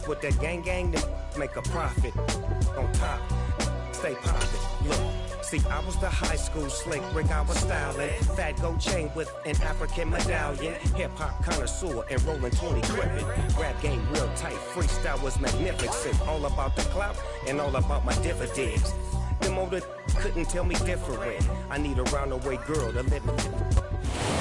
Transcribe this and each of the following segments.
beef with that gang, then make a profit. On top, stay poppin'. Look. See, I was the high school slick Rick, I was styling. Fat gold chain with an African medallion. Hip-hop connoisseur and rolling 20 crippin'. Rap game real tight, freestyle was magnificent. All about the clout and all about my dividends. Them older couldn't tell me different. I need a round-away girl to live with.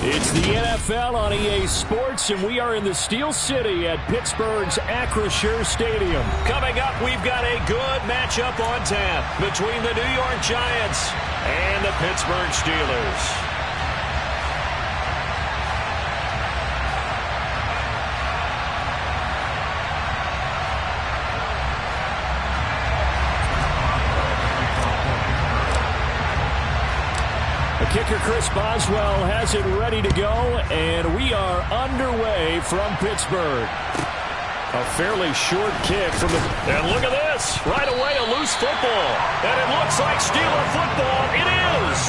It's the NFL on EA Sports, and we are in the Steel City at Pittsburgh's Acrisure Stadium. Coming up, we've got a good matchup on tap between the New York Giants and the Pittsburgh Steelers. Kicker Chris Boswell has it ready to go, and we are underway from Pittsburgh. A fairly short kick from the... And look at this. Right away, a loose football. And it looks like Steeler football. It is.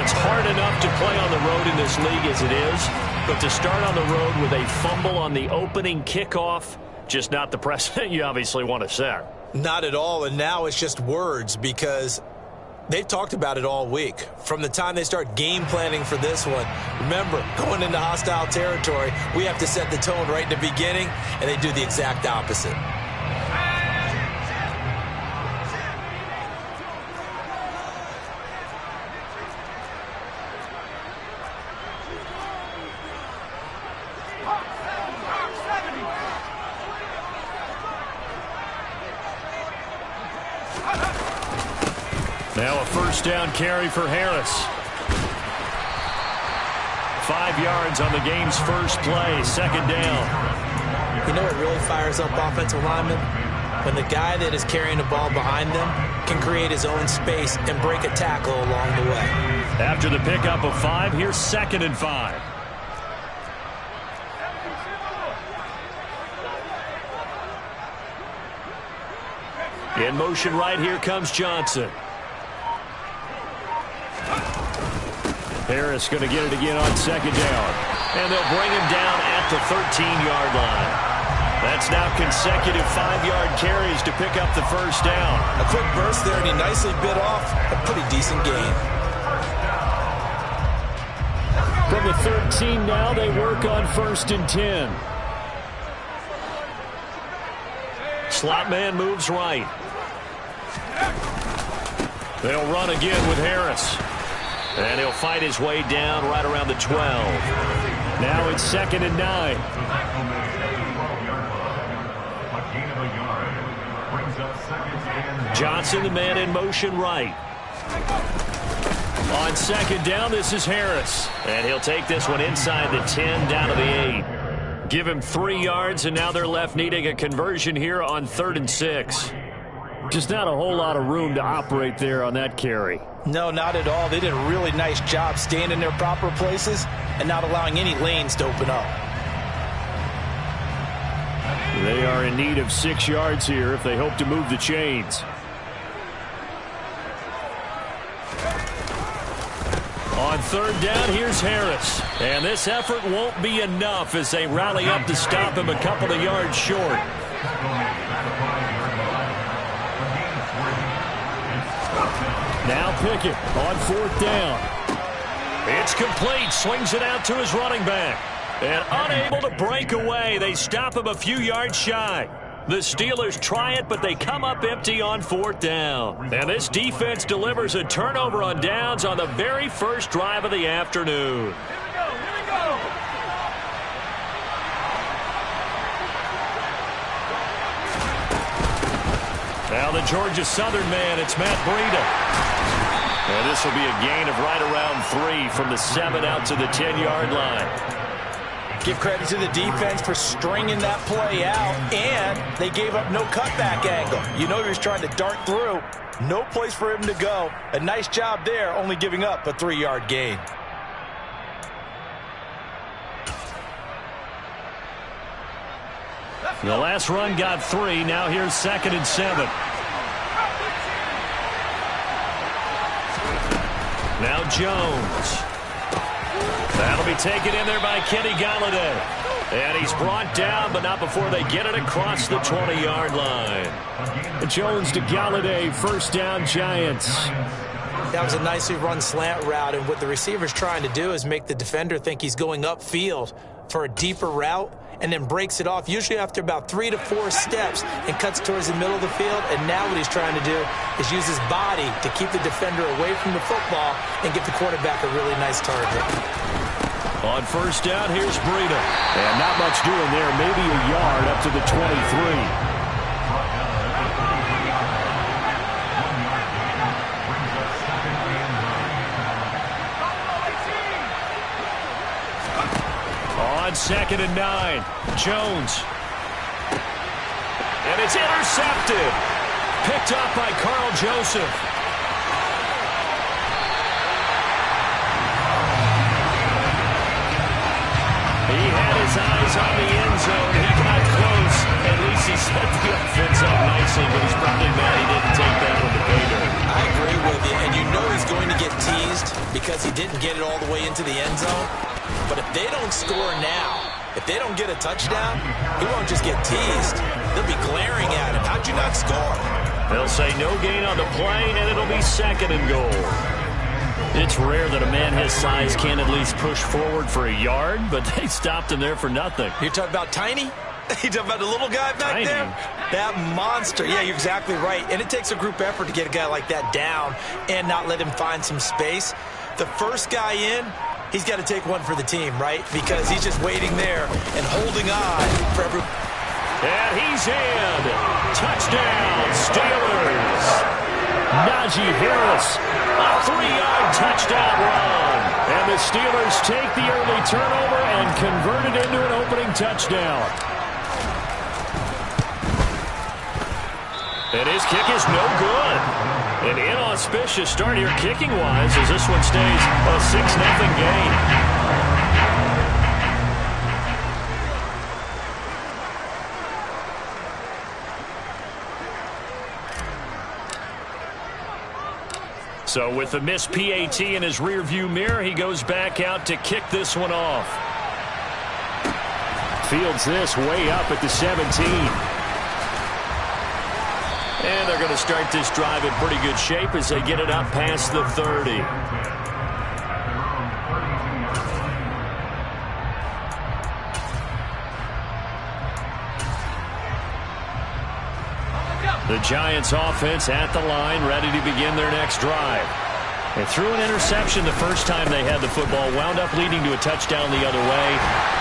It's hard enough to play on the road in this league as it is, but to start on the road with a fumble on the opening kickoff, just not the precedent you obviously want to set. Not at all, and now it's just words because... they've talked about it all week. From the time they start game planning for this one, remember, going into hostile territory, we have to set the tone right in the beginning, and they do the exact opposite. Now a first down carry for Harris. 5 yards on the game's first play, second down. You know what really fires up offensive linemen? When the guy that is carrying the ball behind them can create his own space and break a tackle along the way. After the pickup of 5, here's 2nd and 5. In motion right, here comes Johnson. Harris going to get it again on second down. And they'll bring him down at the 13-yard line. That's now consecutive 5-yard carries to pick up the first down. A quick burst there, and he nicely bit off a pretty decent gain. From the 13 now, they work on 1st and 10. Slot man moves right. They'll run again with Harris. And he'll fight his way down right around the 12. Now it's 2nd and 9. Johnson, the man in motion right. On 2nd down, this is Harris. And he'll take this one inside the 10 down to the 8. Give him 3 yards, and now they're left needing a conversion here on 3rd and 6. Just not a whole lot of room to operate there on that carry. No, not at all. They did a really nice job staying in their proper places and not allowing any lanes to open up. They are in need of 6 yards here if they hope to move the chains. On 3rd down, here's Harris. And this effort won't be enough as they rally up to stop him a couple of yards short. Now Pickett on 4th down. It's complete. Swings it out to his running back. And unable to break away. They stop him a few yards shy. The Steelers try it, but they come up empty on 4th down. And this defense delivers a turnover on downs on the very first drive of the afternoon. Here we go. Now the Georgia Southern man, it's Matt Breida. And this will be a gain of right around 3 from the 7 out to the 10-yard line. Give credit to the defense for stringing that play out, and they gave up no cutback angle. You know he was trying to dart through. No place for him to go. A nice job there, only giving up a 3-yard gain. The last run got 3. Now here's 2nd and 7. Now Jones. That'll be taken in there by Kenny Golladay. And he's brought down, but not before they get it across the 20-yard line. Jones to Galladay, first down, Giants. That was a nicely run slant route, and what the receiver's trying to do is make the defender think he's going upfield for a deeper route, and then breaks it off, usually after about 3 to 4 steps, and cuts towards the middle of the field. And now what he's trying to do is use his body to keep the defender away from the football and give the quarterback a really nice target. On first down, here's Breida. And not much doing there, maybe a yard up to the 23. On 2nd and 9, Jones. And it's intercepted. Picked up by Carl Joseph. He had his eyes on the end zone. He got close. At least he set the offense up nicely, but he's probably mad he didn't take that one to pay dirt. I agree with you, and you know he's going to get teased because he didn't get it all the way into the end zone. But if they don't score now, if they don't get a touchdown, he won't just get teased. They'll be glaring at him. How'd you not score? They'll say no gain on the play, and it'll be 2nd and goal. It's rare that a man his size can't at least push forward for a yard, but they stopped him there for nothing. You're talking about Tiny? You talking about the little guy back there? That monster. Yeah, you're exactly right. And it takes a group effort to get a guy like that down and not let him find some space. The first guy in, he's got to take one for the team, right? Because he's just waiting there and holding on for every... And he's in. Touchdown, Steelers. Najee Harris, a 3-yard touchdown run. And the Steelers take the early turnover and convert it into an opening touchdown. And his kick is no good. An inauspicious start here kicking-wise as this one stays a 6-0 game. So with the missed PAT in his rearview mirror, he goes back out to kick this one off. Fields this way up at the 17. And they're going to start this drive in pretty good shape as they get it up past the 30. The Giants offense at the line, ready to begin their next drive. They threw an interception the first time they had the football, wound up leading to a touchdown the other way.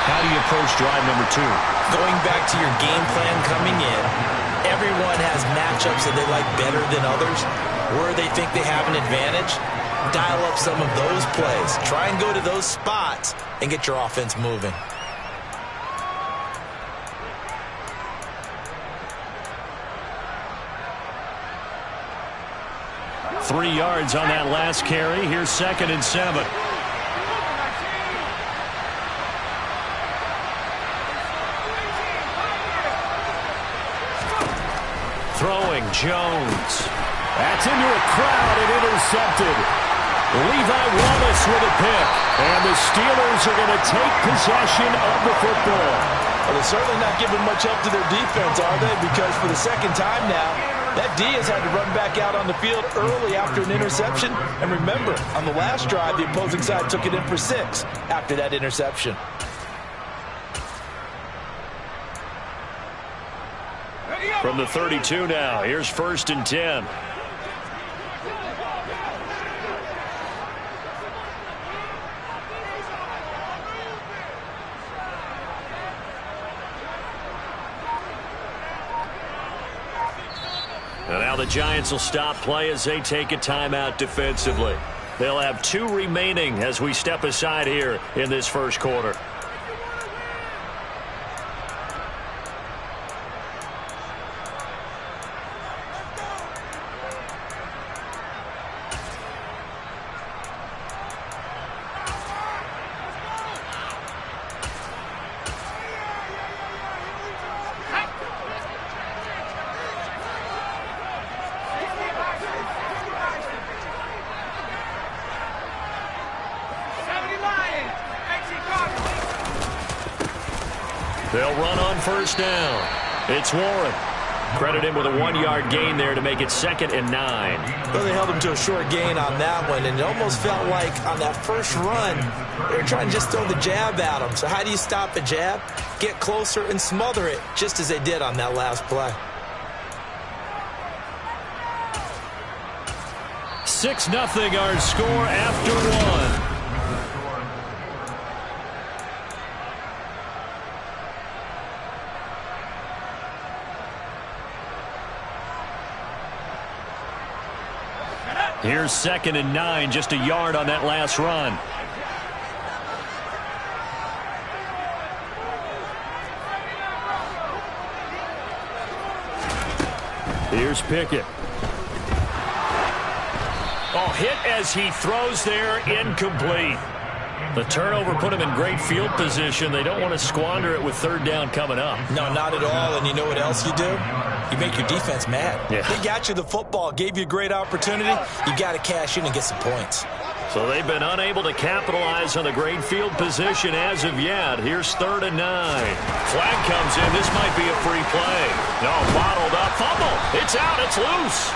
How do you approach drive number 2? Going back to your game plan coming in, everyone has matchups that they like better than others, where they think they have an advantage. Dial up some of those plays. Try and go to those spots and get your offense moving. Three yards on that last carry. Here's 2nd and 7. Throwing Jones. That's into a crowd and intercepted. Levi Wallace with a pick. And the Steelers are going to take possession of the football. Well, they're certainly not giving much help to their defense, are they? Because for the second time now, that D has had to run back out on the field early after an interception. And remember, on the last drive, the opposing side took it in for 6 after that interception. From the 32 now, here's 1st and 10. And now the Giants will stop play as they take a timeout defensively. They'll have 2 remaining as we step aside here in this first quarter. They'll run on first down. It's Warren. Credit him with a 1-yard gain there to make it 2nd and 9. Well, they held him to a short gain on that one, and it almost felt like on that first run, they were trying to just throw the jab at him. So how do you stop a jab? Get closer and smother it, just as they did on that last play. 6-0 our score after 1. Here's 2nd and 9, just a yard on that last run. Here's Pickett. Oh, hit as he throws there, incomplete. The turnover put him in great field position. They don't want to squander it with 3rd down coming up. No, not at all. And you know what else you do? You make your defense mad. Yeah. They got you the football, gave you a great opportunity. You got to cash in and get some points. So they've been unable to capitalize on the great field position as of yet. Here's 3rd and 9. Flag comes in. This might be a free play. No, bottled up. Fumble. It's out. It's loose.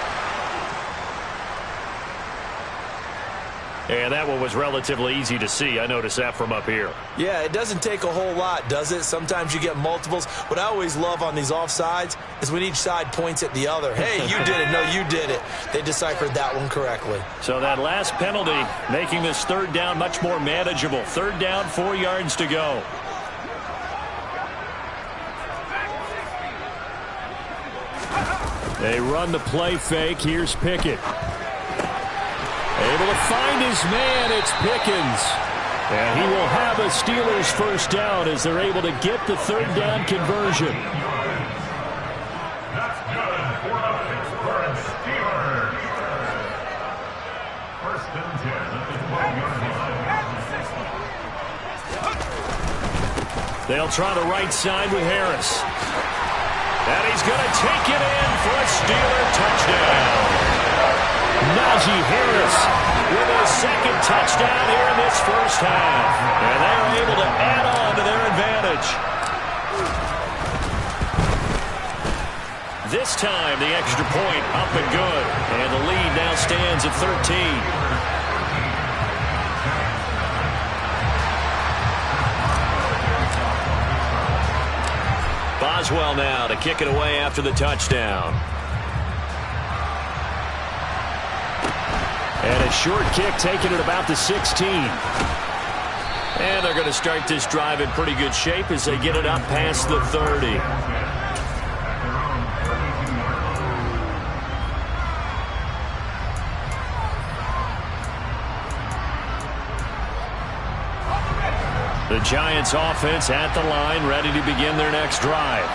And that one was relatively easy to see. I noticed that from up here. Yeah, it doesn't take a whole lot, does it? Sometimes you get multiples. What I always love on these offsides is when each side points at the other. Hey, you did it. No, you did it. They deciphered that one correctly. So that last penalty making this 3rd down much more manageable. 3rd down, 4 yards to go. They run the play fake. Here's Pickett. Able to find his man. It's Pickens. And he will have a Steelers 1st down as they're able to get the 3rd down conversion. That's good for the Pittsburgh Steelers. 1st and 10 at the 12-yard line. They'll try the right side with Harris. And he's going to take it in for a Steeler touchdown. Najee Harris with his 2nd touchdown here in this 1st half. And they're able to add on to their advantage. This time the extra point up and good. And the lead now stands at 13. Boswell now to kick it away after the touchdown. And a short kick taken at about the 16. And they're going to start this drive in pretty good shape as they get it up past the 30. The Giants offense at the line, ready to begin their next drive.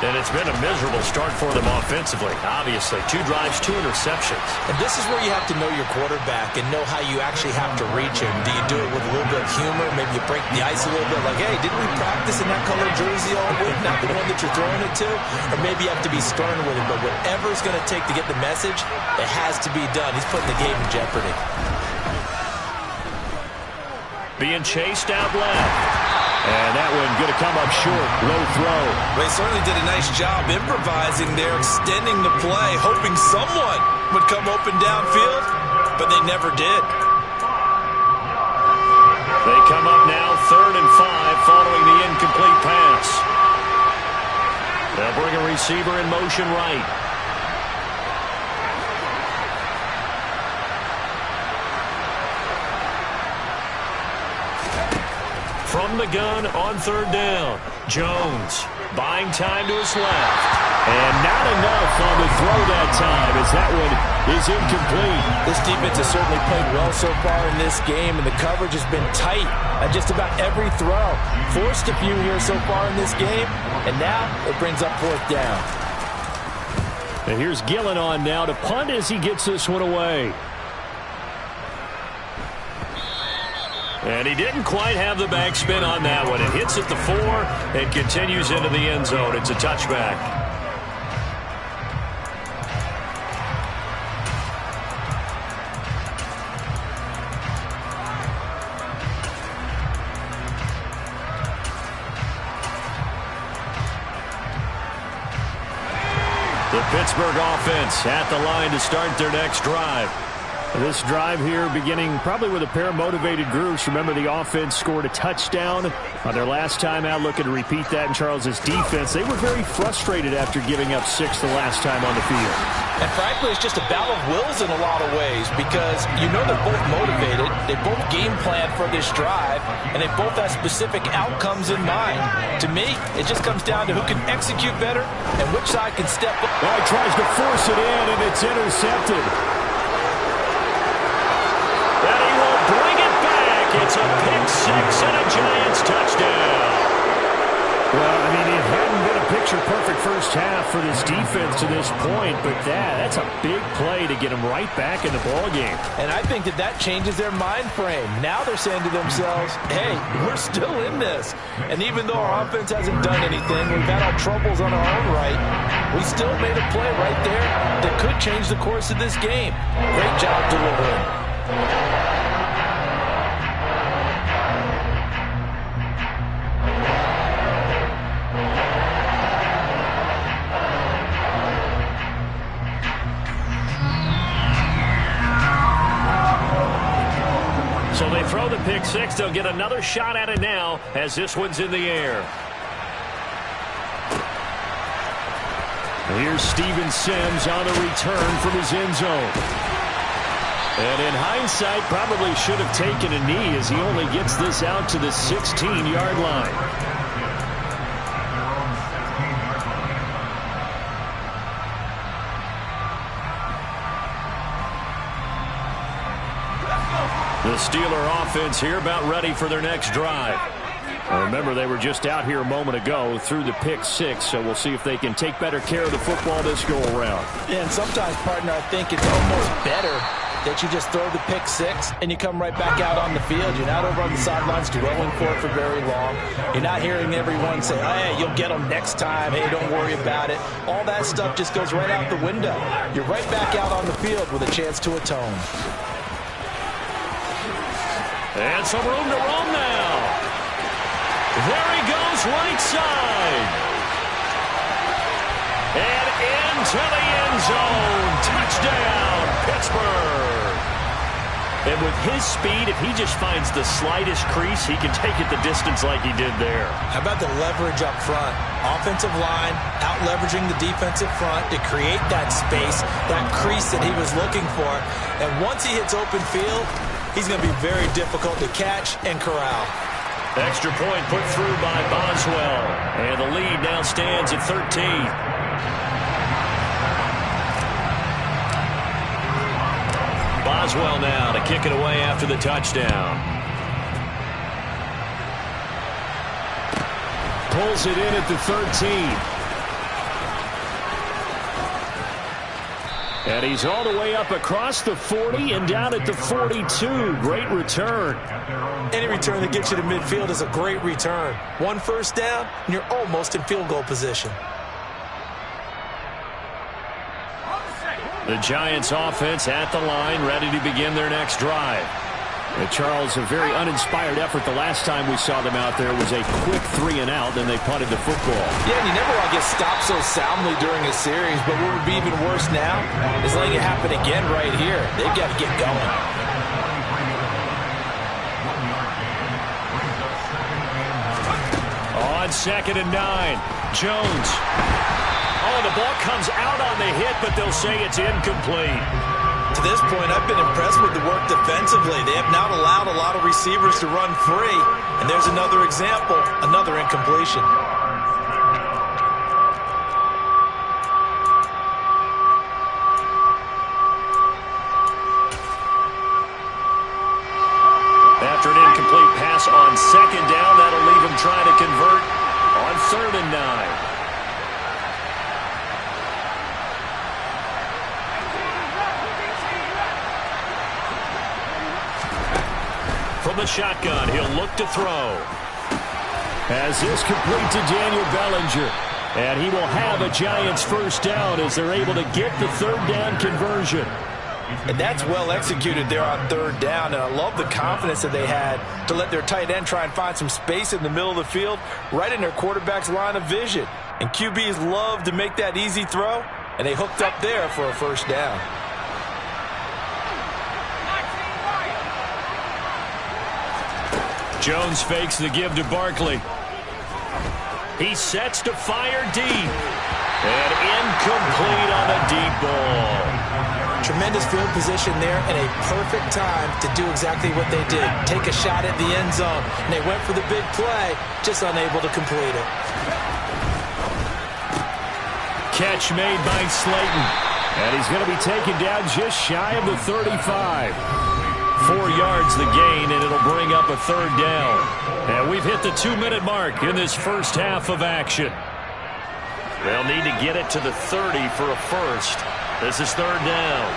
And it's been a miserable start for them offensively. Obviously, 2 drives, 2 interceptions. And this is where you have to know your quarterback and know how you actually have to reach him. Do you do it with a little bit of humor? Maybe you break the ice a little bit like, hey, didn't we practice in that color jersey all week? Not the one that you're throwing it to? Or maybe you have to be stern with it. But whatever it's going to take to get the message, it has to be done. He's putting the game in jeopardy. Being chased out left. And that one going to come up short. Low throw. They certainly did a nice job improvising there, extending the play, hoping someone would come open downfield, but they never did. They come up now 3rd and 5 following the incomplete pass. They'll bring a receiver in motion right. From the gun on 3rd down. Jones buying time to his left. And not enough on the throw that time as that one is incomplete. This defense has certainly played well so far in this game, and the coverage has been tight at just about every throw. Forced a few here so far in this game, and now it brings up 4th down. And here's Gillen on now to punt as he gets this one away. And he didn't quite have the backspin on that one. It hits at the 4 and continues into the end zone. It's a touchback. The Pittsburgh offense at the line to start their next drive. This drive here beginning probably with a pair of motivated groups. Remember, the offense scored a touchdown on their last time out. Looking to repeat that in Charles' defense. They were very frustrated after giving up 6 the last time on the field. And frankly, it's just a battle of wills in a lot of ways because you know they're both motivated. They both game plan for this drive, and they both have specific outcomes in mind. To me, it just comes down to who can execute better and which side can step up. Well, he tries to force it in, and it's intercepted. And he will bring it back. It's a pick-6 and a Giants touchdown. Well, I mean, it hadn't been a picture-perfect first half for this defense to this point, but that's a big play to get them right back in the ballgame. And I think that changes their mind frame. Now they're saying to themselves, hey, we're still in this. And even though our offense hasn't done anything, we've had our troubles on our own right, we still made a play right there that could change the course of this game. Great job delivering. So they throw the pick-6. They'll get another shot at it now as this one's in the air. Here's Steven Sims on the return from his end zone. And in hindsight, probably should have taken a knee as he only gets this out to the 16-yard line. The Steeler offense here about ready for their next drive. Remember, they were just out here a moment ago through the pick-6, so we'll see if they can take better care of the football this go-around. Yeah, and sometimes, partner, I think it's almost better that you just throw the pick-6 and you come right back out on the field. You're not over on the sidelines dwelling for it for very long. You're not hearing everyone say, hey, you'll get them next time. Hey, don't worry about it. All that stuff just goes right out the window. You're right back out on the field with a chance to atone. And some room to roam now. There he goes, right side. And into the end zone. Touchdown, Pittsburgh. And with his speed, if he just finds the slightest crease, he can take it the distance like he did there. How about the leverage up front? Offensive line out-leveraging the defensive front to create that space, that crease that he was looking for. And once he hits open field, he's going to be very difficult to catch and corral. Extra point put through by Boswell. And the lead now stands at 13. Boswell now to kick it away after the touchdown. Pulls it in at the 13. And he's all the way up across the 40 and down at the 42. Great return. Any return that gets you to midfield is a great return. 1 first down, and you're almost in field goal position. The Giants offense at the line, ready to begin their next drive. And Charles, a very uninspired effort the last time we saw them out there was a quick 3 and out, then they punted the football. Yeah, and you never want to get stopped so soundly during a series, but what would be even worse now is letting it happen again right here. They've got to get going. On 2nd and 9, Jones. Oh, the ball comes out on the hit, but they'll say it's incomplete. To this point, I've been impressed with the work defensively. They have not allowed a lot of receivers to run free. And there's another example, another incompletion. After an incomplete pass on 2nd down, that'll leave him trying to convert on 3rd and 9. From the shotgun, he'll look to throw. As this complete to Daniel Bellinger. And he will have a Giants first down as they're able to get the 3rd down conversion. And that's well executed there on 3rd down. And I love the confidence that they had to let their tight end try and find some space in the middle of the field, right in their quarterback's line of vision. And QBs love to make that easy throw. And they hooked up there for a first down. Jones fakes the give to Barkley. He sets to fire deep. And incomplete on a deep ball. Tremendous field position there and a perfect time to do exactly what they did. Take a shot at the end zone. And they went for the big play, just unable to complete it. Catch made by Slayton. And he's going to be taken down just shy of the 35. 4 yards the gain, and it'll bring up a third down. And we've hit the 2-minute mark in this first half of action. They'll need to get it to the 30 for a first. This is third down.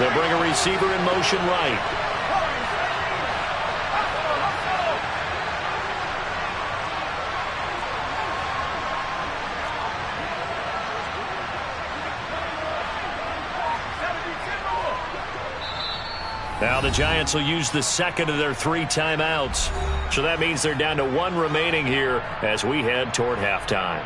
They'll bring a receiver in motion right. Now the Giants will use the second of their 3 timeouts. So that means they're down to 1 remaining here as we head toward halftime.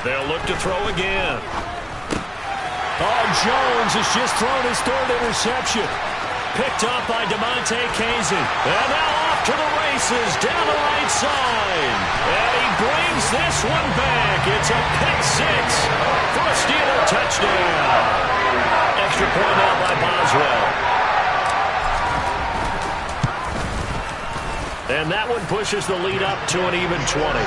They'll look to throw again. Oh, Jones has just thrown his 3rd interception. Picked up by DeMonte Casey. And now off to the races down the right side. And he brings this one back. It's a pick 6 for a Steeler touchdown. Extra point out by Boswell. And that one pushes the lead up to an even 20.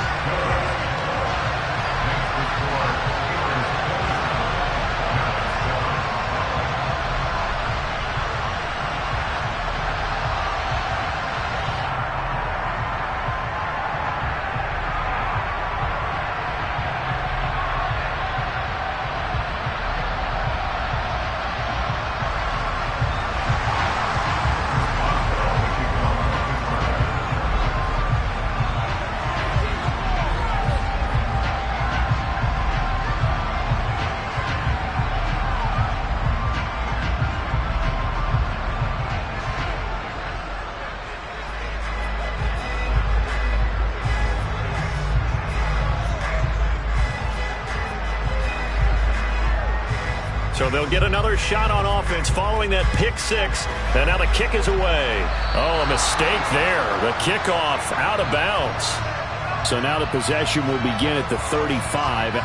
So they'll get another shot on offense following that pick 6. And now the kick is away. Oh, a mistake there. The kickoff out of bounds. So now the possession will begin at the 35.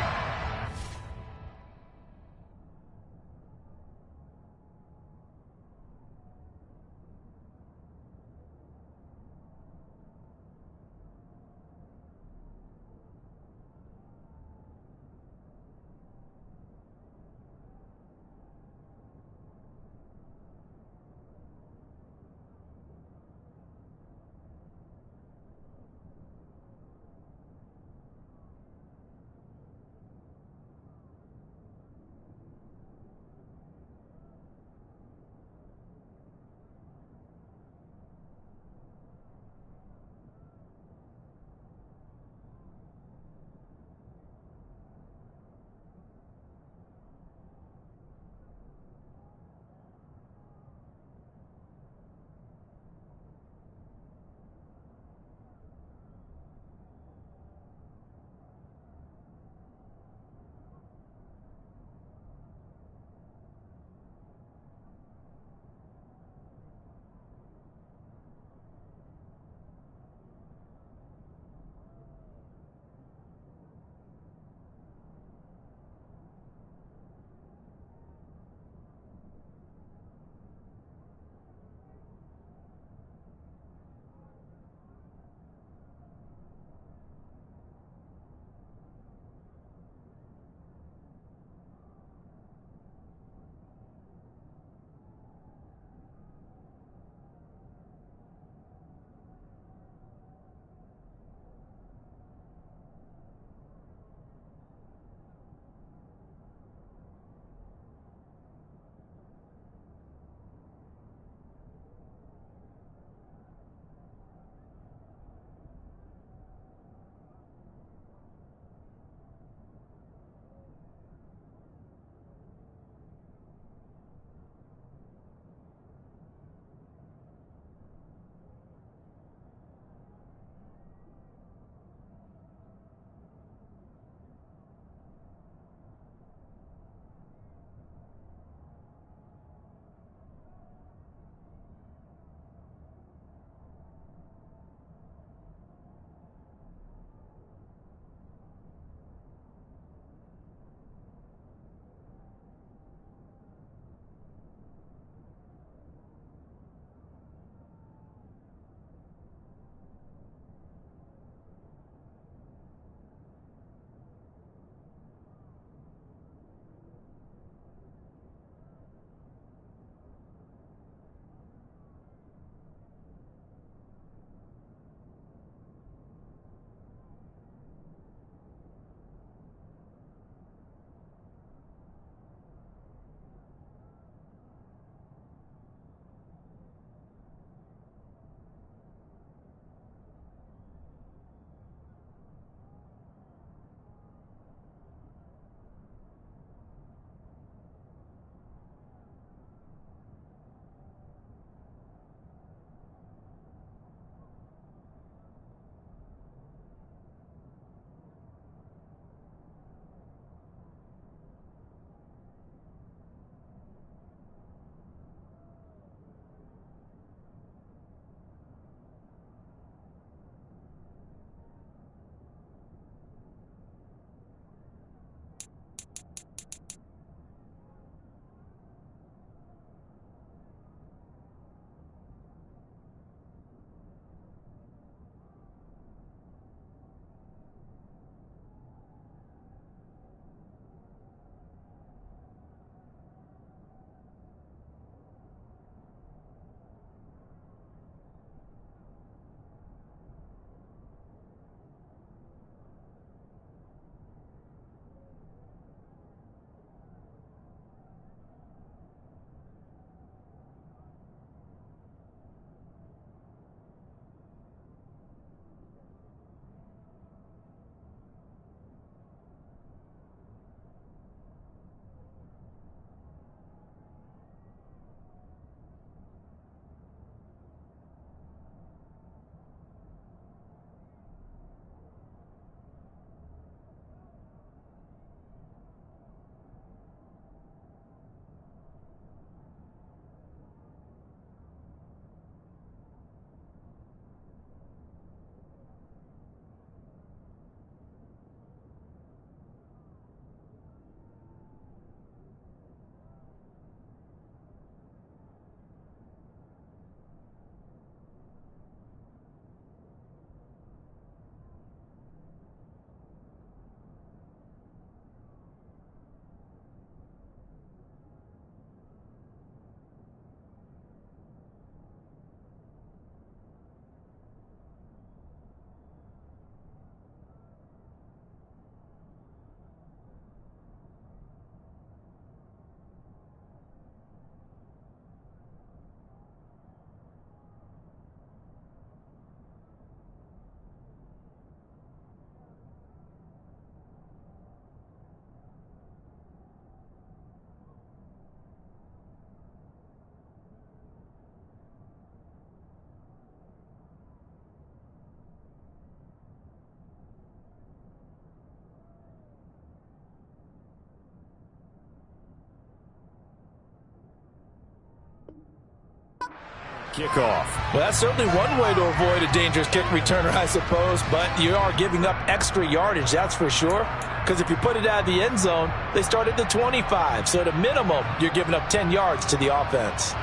kickoff. Well, that's certainly one way to avoid a dangerous kick returner, I suppose, but you are giving up extra yardage, that's for sure, because if you put it out of the end zone, they start at the 25, so at a minimum, you're giving up 10 yards to the offense.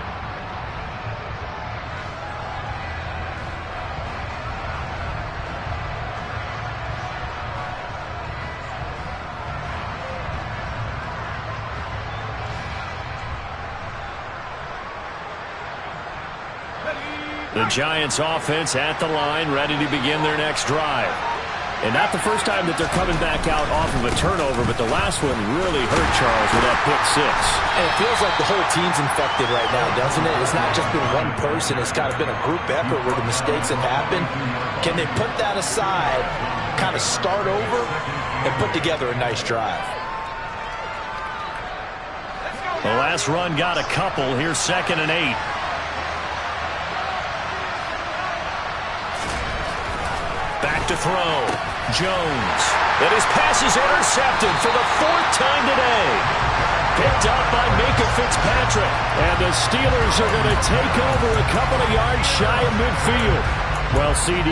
The Giants offense at the line, ready to begin their next drive. And not the first time that they're coming back out off of a turnover, but the last one really hurt Charles with that pick six. And it feels like the whole team's infected right now, doesn't it? It's not just been one person. It's kind of been a group effort where the mistakes have happened. Can they put that aside, kind of start over, and put together a nice drive? The last run got a couple. Here's 2nd and 8. Back to throw. Jones. And his pass is intercepted for the 4th time today. Picked up by Micah Fitzpatrick. And the Steelers are going to take over a couple of yards shy of midfield. Well, CD,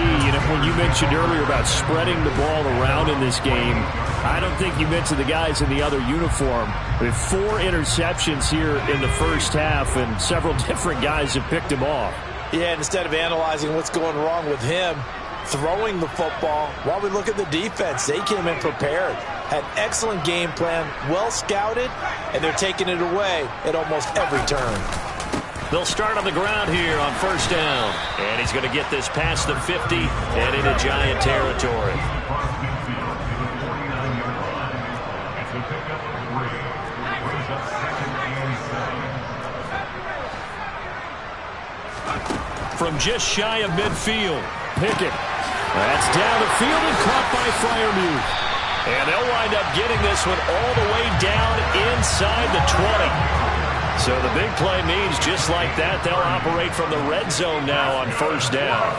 when you mentioned earlier about spreading the ball around in this game, I don't think you mentioned the guys in the other uniform. With 4 interceptions here in the first half, and several different guys have picked him off. Yeah, instead of analyzing what's going wrong with him, throwing the football, while we look at the defense, they came in prepared, had excellent game plan, well scouted, and they're taking it away at almost every turn. They'll start on the ground here on 1st down. And he's going to get this past the 50 and into Giant territory. From just shy of midfield, Pickett. That's down the field and caught by Freiermuth. And they'll wind up getting this one all the way down inside the 20. So the big play means just like that, they'll operate from the red zone now on 1st down.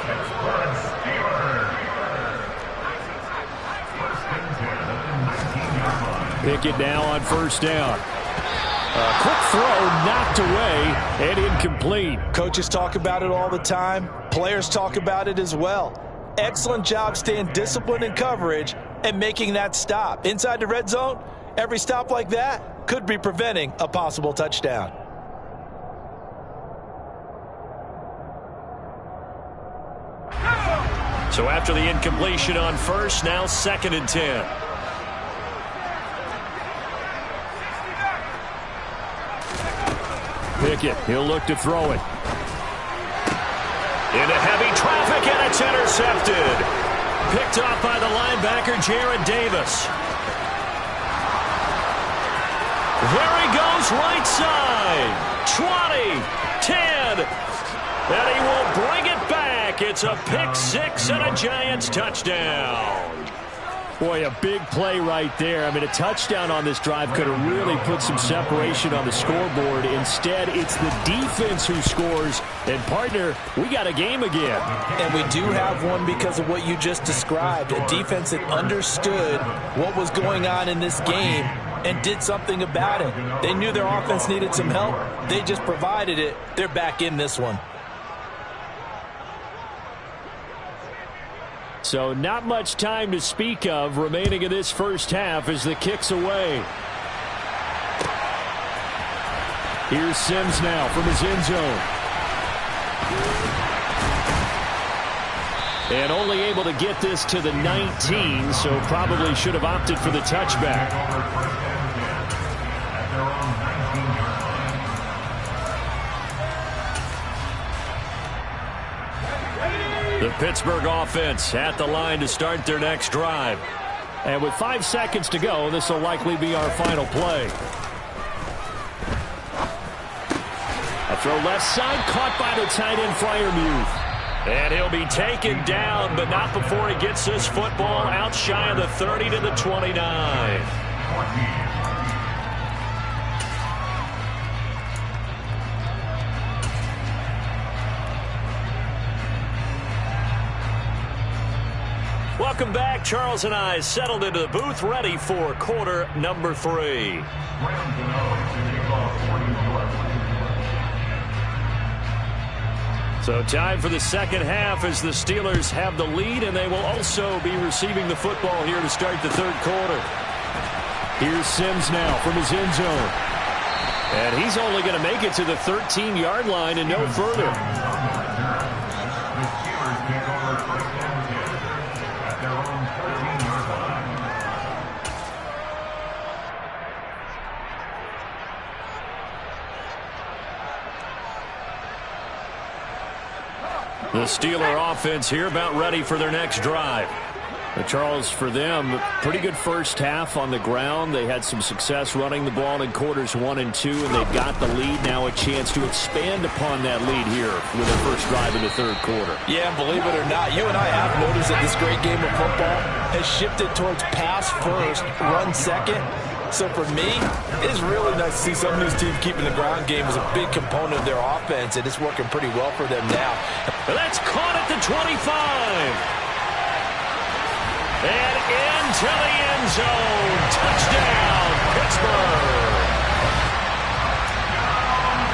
Pickett now on 1st down. A quick throw knocked away and incomplete. Coaches talk about it all the time. Players talk about it as well. Excellent job staying disciplined in coverage and making that stop. Inside the red zone, every stop like that could be preventing a possible touchdown. So after the incompletion on 1st, now 2nd and 10. Pickett, he'll look to throw it. Into heavy traffic, and it's intercepted. Picked off by the linebacker, Jared Davis. There he goes, right side. 20, 10, and he will bring it back. It's a pick six and a Giants touchdown. Boy, a big play right there. I mean, a touchdown on this drive could have really put some separation on the scoreboard. Instead, it's the defense who scores. And, partner, we got a game again. And we do have one because of what you just described. A defense that understood what was going on in this game and did something about it. They knew their offense needed some help. They just provided it. They're back in this one. So not much time to speak of remaining in this first half as the kick's away. Here's Sims now from his end zone. And only able to get this to the 19, so probably should have opted for the touchback. The Pittsburgh offense at the line to start their next drive. And with 5 seconds to go, this will likely be our final play. A throw left side, caught by the tight end, Freiermuth. And he'll be taken down, but not before he gets this football out shy of the 30 to the 29. Welcome back. Charles and I settled into the booth, ready for quarter number 3. So time for the second half as the Steelers have the lead, and they will also be receiving the football here to start the third quarter. Here's Sims now from his end zone. And he's only going to make it to the 13-yard line and no further. The Steeler offense here about ready for their next drive. Charles, for them, pretty good first half on the ground. They had some success running the ball in quarters 1 and 2, and they've got the lead. Now a chance to expand upon that lead here with their first drive in the third quarter. Yeah, believe it or not, you and I have noticed that this great game of football has shifted towards pass first, run second. So for me, it is really nice to see some of these teams keeping the ground game as a big component of their offense, and it's working pretty well for them now. That's caught at the 25. And into the end zone. Touchdown, Pittsburgh.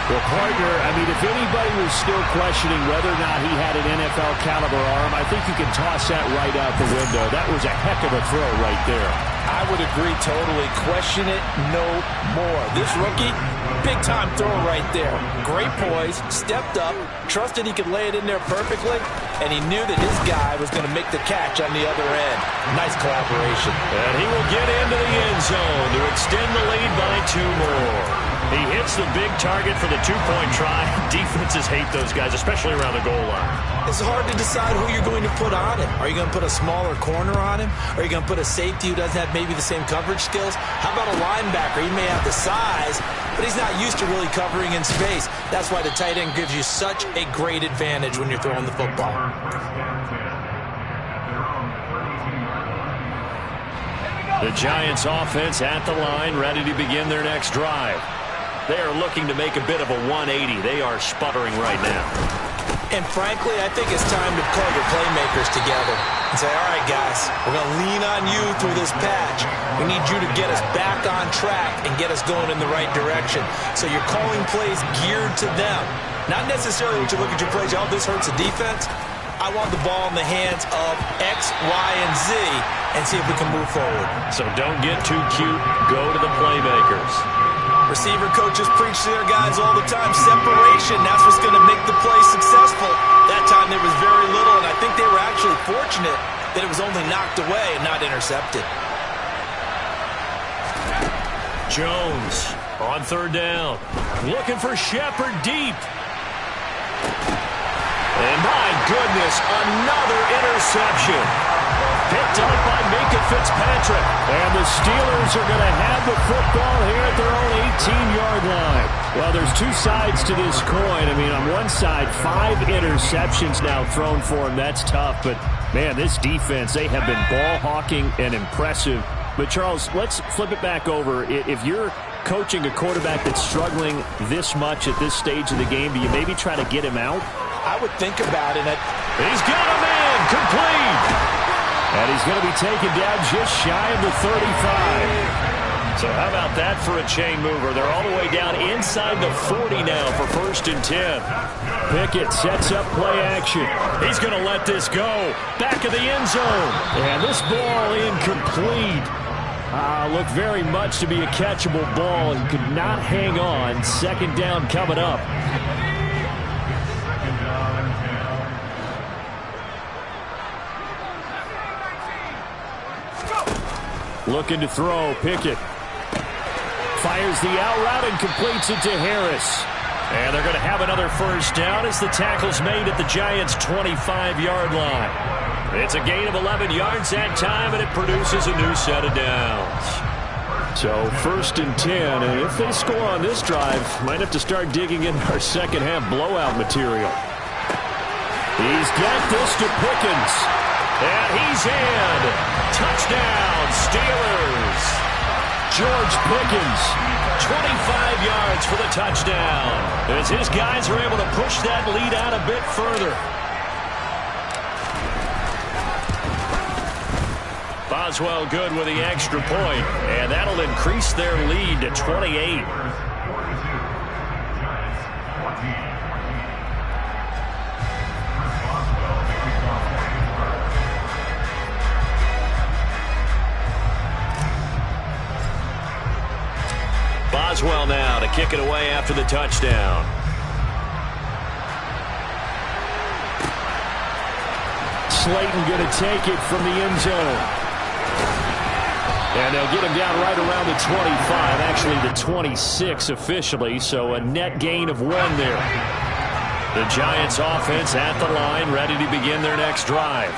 Well, partner, I mean, if anybody was still questioning whether or not he had an NFL caliber arm, I think you can toss that right out the window. That was a heck of a throw right there. I would agree totally. Question it no more. This rookie, big-time throw right there. Great poise, stepped up, trusted he could lay it in there perfectly, and he knew that his guy was going to make the catch on the other end. Nice collaboration. And he will get into the end zone to extend the lead by 2 more. He hits the big target for the 2-point try. Defenses hate those guys, especially around the goal line. It's hard to decide who you're going to put on him. Are you going to put a smaller corner on him? Are you going to put a safety who doesn't have maybe the same coverage skills? How about a linebacker? He may have the size, but he's not used to really covering in space. That's why the tight end gives you such a great advantage when you're throwing the football. The Giants offense at the line, ready to begin their next drive. They are looking to make a bit of a 180. They are sputtering right now. And frankly, I think it's time to call your playmakers together and say, all right, guys, we're going to lean on you through this patch. We need you to get us back on track and get us going in the right direction. So you're calling plays geared to them. Not necessarily to look at your plays, oh, this hurts the defense. I want the ball in the hands of X, Y, and Z and see if we can move forward. So don't get too cute. Go to the playmakers. Receiver coaches preach to their guys all the time. Separation, that's what's going to make the play successful. That time there was very little, and I think they were actually fortunate that it was only knocked away and not intercepted. Jones on third down. Looking for Shepard deep. And my goodness, another interception. Picked up by Minka Fitzpatrick. And the Steelers are going to have the football here at their own 18-yard line. Well, there's 2 sides to this coin. I mean, on one side, 5 interceptions now thrown for him. That's tough. But, man, this defense, they have been ball hawking and impressive. But, Charles, let's flip it back over. If you're coaching a quarterback that's struggling this much at this stage of the game, do you maybe try to get him out? I would think about it. He's got a man complete. And he's going to be taken down just shy of the 35. So how about that for a chain mover? They're all the way down inside the 40 now for 1st and 10. Pickett sets up play action. He's going to let this go. Back of the end zone. And this ball incomplete. Looked very much to be a catchable ball. He could not hang on. 2nd down coming up. Looking to throw, Pickett. Fires the out route and completes it to Harris. And they're going to have another 1st down as the tackle's made at the Giants' 25-yard line. It's a gain of 11 yards that time, and it produces a new set of downs. So 1st and 10, and if they score on this drive, might have to start digging in our second-half blowout material. He's got this to Pickens. And he's in. Touchdown, Steelers. George Pickens, 25 yards for the touchdown. As his guys are able to push that lead out a bit further. Boswell good with the extra point, and that'll increase their lead to 28. Boswell now to kick it away after the touchdown. Slayton going to take it from the end zone. And they'll get him down right around the 25, actually the 26 officially, so a net gain of 1 there. The Giants offense at the line, ready to begin their next drive.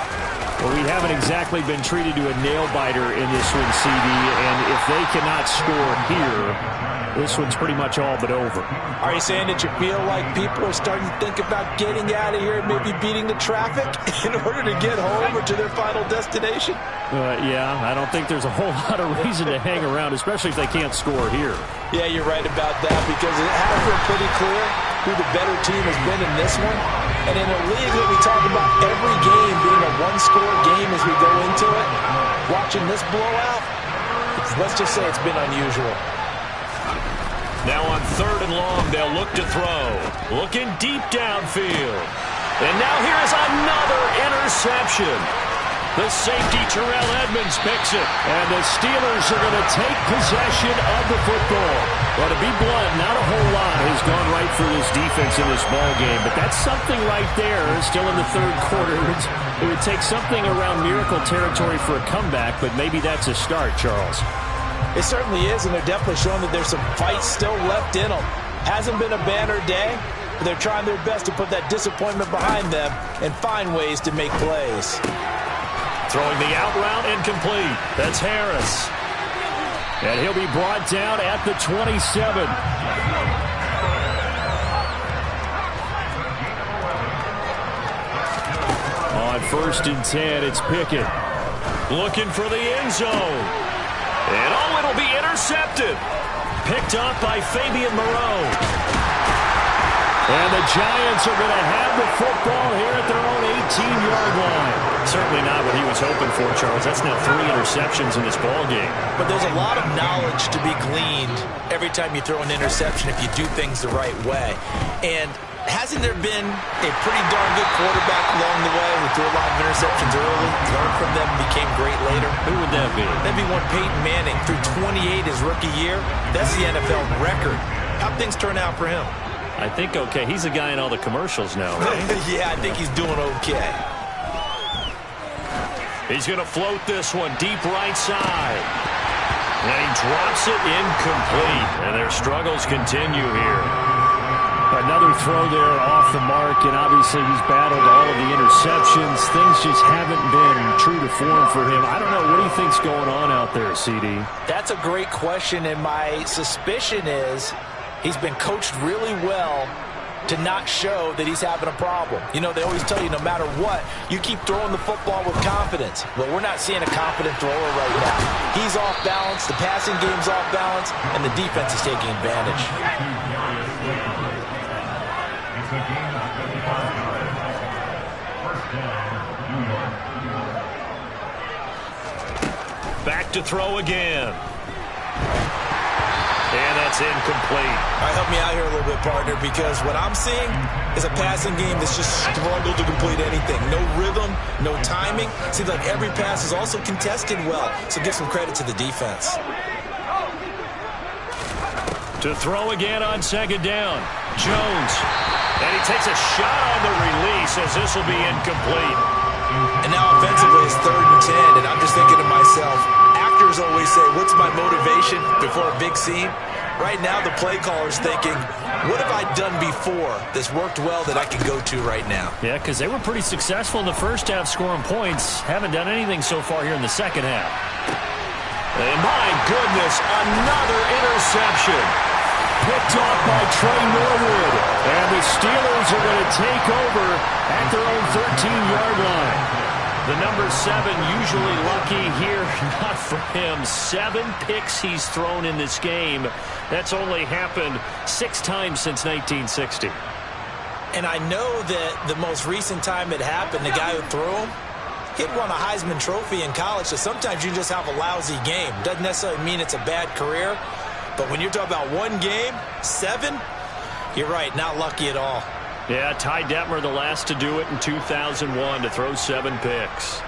Well, we haven't exactly been treated to a nail-biter in this one, CD, and if they cannot score here, this one's pretty much all but over. Are you saying that you feel like people are starting to think about getting out of here and maybe beating the traffic in order to get home or to their final destination? Yeah, I don't think there's a whole lot of reason to hang around, especially if they can't score here. Yeah, you're right about that, because it has been pretty clear who the better team has been in this one. And in a league that we talk about every game being a one-score game as we go into it, watching this blowout, let's just say it's been unusual. Now on 3rd and long, they'll look to throw. Looking deep downfield. And now here is another interception. The safety, Terrell Edmonds, picks it. And the Steelers are going to take possession of the football. Well, to be blunt, not a whole lot has gone right for this defense in this ball game. But that's something right there, still in the 3rd quarter. It would take something around miracle territory for a comeback, but maybe that's a start, Charles. It certainly is, and they're definitely showing that there's some fight still left in them. Hasn't been a banner day, but they're trying their best to put that disappointment behind them and find ways to make plays. Throwing the out route incomplete. That's Harris. And he'll be brought down at the 27. On 1st and 10, it's Pickett. Looking for the end zone. And it'll be intercepted. Picked up by Fabian Moreau. And the Giants are going to have the football here at their own 18-yard line. Certainly not what he was hoping for, Charles. That's now 3 interceptions in this ball game. But there's a lot of knowledge to be gleaned every time you throw an interception if you do things the right way. And hasn't there been a pretty darn good quarterback along the way who threw a lot of interceptions early, learned from them, and became great later? Who would that be? That'd be one Peyton Manning. Threw 28 his rookie year. That's the NFL record. How'd things turn out for him? I think okay. He's a guy in all the commercials now, right? Yeah, I think he's doing okay. He's going to float this one deep right side. And he drops it incomplete. And their struggles continue here. Another throw there off the mark, and obviously he's battled all of the interceptions. Things just haven't been true to form for him. I don't know. What do you think's going on out there, CD? That's a great question, and my suspicion is he's been coached really well to not show that he's having a problem. You know, they always tell you no matter what, you keep throwing the football with confidence. Well, we're not seeing a confident thrower right now. He's off balance, the passing game's off balance, and the defense is taking advantage. Back to throw again. And that's incomplete. All right, help me out here a little bit, partner, because what I'm seeing is a passing game that's just struggled to complete anything. No rhythm, no timing. Seems like every pass is also contested well, so give some credit to the defense. To throw again on 2nd down. Jones. And he takes a shot on the release as this will be incomplete. And now offensively it's 3rd and 10, and I'm just thinking to myself, actors always say, what's my motivation before a big scene? Right now the play caller's thinking, what have I done before that's worked well that I can go to right now? Yeah, because they were pretty successful in the first half scoring points. Haven't done anything so far here in the second half. And my goodness, another interception. Picked off by Trey Norwood. And the Steelers are going to take over at their own 13-yard line. The number 7 usually lucky here. Not for him. 7 picks he's thrown in this game. That's only happened 6 times since 1960. And I know that the most recent time it happened, the guy who threw him, he'd won a Heisman Trophy in college, so sometimes you just have a lousy game. Doesn't necessarily mean it's a bad career. But when you're talking about one game, 7, you're right, not lucky at all. Yeah, Ty Detmer, the last to do it in 2001, to throw 7 picks.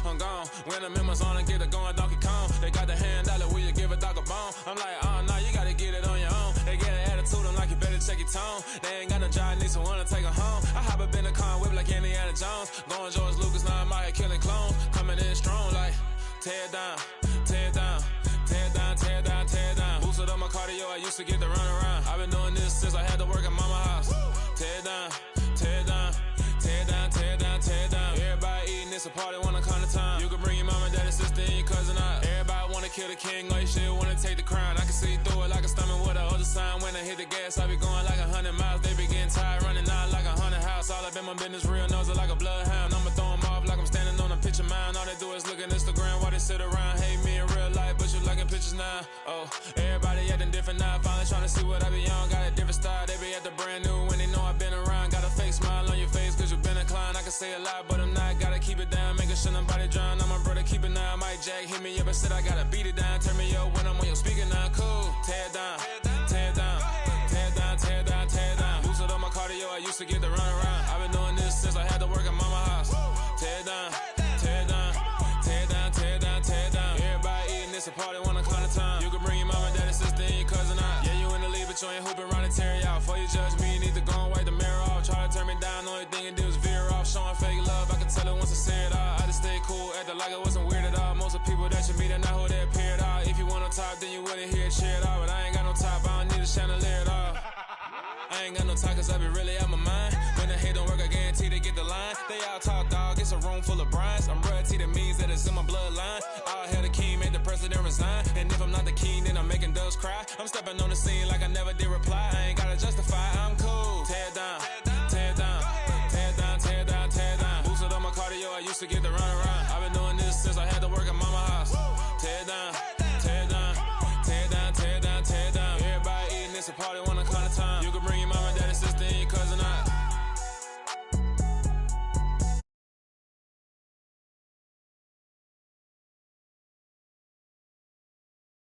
I'm gone. When the members on and get it going, Donkey Kong. They got the hand dollar, will you give a dog a bone? I'm like, oh, no, you gotta get it on your own. They get an attitude, I'm like, you better check your tone. They ain't got no job, need someone to take her home. I hop up in the car, whip like Indiana Jones. Going George Lucas, now I'm out here killing clones. Coming in strong like, tear down, tear down. Tear down, tear down, tear down. Boosted up my cardio, I used to get to run around. I've been doing this since I had to work at mama house. Tear down, tear down, tear down, tear down, tear down. Everybody eating, it's a party, wanna come to time. You can bring your mama, daddy, sister, and your cousin out. Everybody wanna kill the king, or you shit wanna take the crown. I can see through it like a stomach with a other sign. When I hit the gas, I be going like 100 miles. They be getting tired, running out like 100 house. All up in my business, real nose like a bloodhound. I'ma throw them off like I'm standing on a picture mound. All they do is look at Instagram while they sit around. Hate me in real life, but you liking pictures now. Oh, everybody acting different now. Finally trying to see what I be on. Got a different style, they be at the brand new when they know I've been around. Got a fake smile on your face cause you been inclined. I can say a lot, but I'm not. Gotta keep it down, making sure nobody drown. I'm my brother, keep it now. Mike Jack hit me up and said I gotta beat it down. Turn me up when I'm on your speaker now. Cool, tear down, tear down, tear down, tear down, tear down. Boosted up my cardio, I used to get to run around. I've been doing this since I had to work at mama house. Tear down, tear down, tear down, tear down, tear down. Everybody eating, it's a party, wanna come to time. You can bring your mama, daddy, sister, and your cousin out. Yeah, you in the lead, but you ain't hooping around and tear you out. Before you judge me, you need to go and wipe the mirror off. Try to turn me down, only thing you do is veer off. Showing fake love, I can tell it once I say it all. I just stay cool, acting like it wasn't weird at all. Most of the people that you meet are not who they appear at all. If you want on top, then you wouldn't hear it cheer at all. But I ain't got no top, I don't need a chandelier at all. I ain't got no time cause I be really out my mind. When the hate don't work, I guarantee they get the line. They all talk dog, it's a room full of brinds. I'm royalty, that means that it's in my bloodline. All hail the king, made the president resign. And if I'm not the king, then I'm making doves cry. I'm stepping on the scene like I never did reply. I ain't gotta justify, I'm cool. Tear down, tear down, tear down, tear down, tear down. Boosted up my cardio, I used to get to run around. I've been doing this since I had to work at mama house. Tear down, tear down, tear down, tear down, tear down. Everybody eating, it's a party.